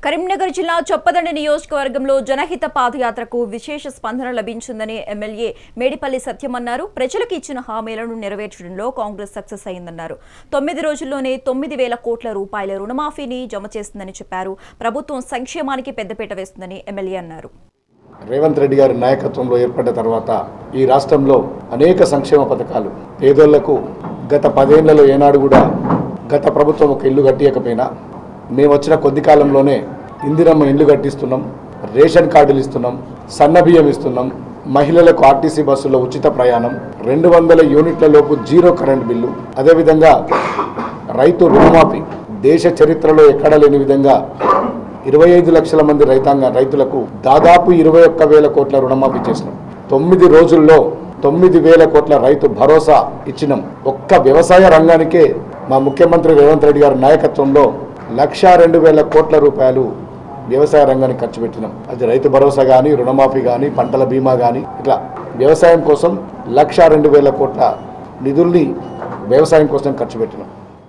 కరీంనగర్ జిల్లా చొప్పదండి నియోజకవర్గంలో జనహిత పాదయాత్రకు విశేష స్పందన లభించిందని ఎమ్మెల్యే మేడిపల్లి సత్యం అన్నారు. ప్రజలకు ఇచ్చిన హామీలను నెరవేర్చడంలో కాంగ్రెస్ సక్సెస్ అయిందన్నారు. 9 రోజుల్లోనే 9,000 కోట్ల రూపాయల రుణమాఫీని జమ చేస్తుందని చెప్పారు. ప్రభుత్వం సంక్షేమానికి పెద్దపీట వేస్తుందని ఎమ్మెల్యే అన్నారు. రేవంత్ రెడ్డి గారి నాయకత్వంలో ఏర్పడ్డ తర్వాత ఈ రాష్ట్రంలో అనేక సంక్షేమ పథకాలు పేదోళ్లకు గత 10 ఏళ్లలో ఏనాడు కూడా గత ప్రభుత్వం ఒక ఇల్లు కట్టియకపోయినా మేము వచ్చిన కొద్ది కాలంలోనే ఇందిరమ్మ ఇల్లు కట్టిస్తున్నాం, రేషన్ కార్డులు ఇస్తున్నాం, సన్న బియ్యం ఇస్తున్నాం, మహిళలకు ఆర్టీసీ బస్సులో ఉచిత ప్రయాణం, 200 యూనిట్ల లోపు జీరో కరెంట్ బిల్లు, అదేవిధంగా రైతు రుణమాఫీ దేశ చరిత్రలో ఎక్కడా లేని విధంగా 25 లక్షల మంది రైతులకు దాదాపు 21,000 కోట్ల రుణమాఫీ చేసినాం. 9 రోజుల్లో 9,000 కోట్ల రైతు భరోసా ఇచ్చినాం. ఒక్క వ్యవసాయ రంగానికే మా ముఖ్యమంత్రి రేవంత్ రెడ్డి గారి నాయకత్వంలో 1,02,000 కోట్ల రూపాయలు వ్యవసాయ రంగానికి ఖర్చు పెట్టినాం. అది రైతు భరోసా కానీ, రుణమాఫీ కానీ, పంటల బీమా కానీ, ఇట్లా వ్యవసాయం కోసం 1,02,000 కోట్ల నిధుల్ని వ్యవసాయం కోసం ఖర్చు పెట్టినాం.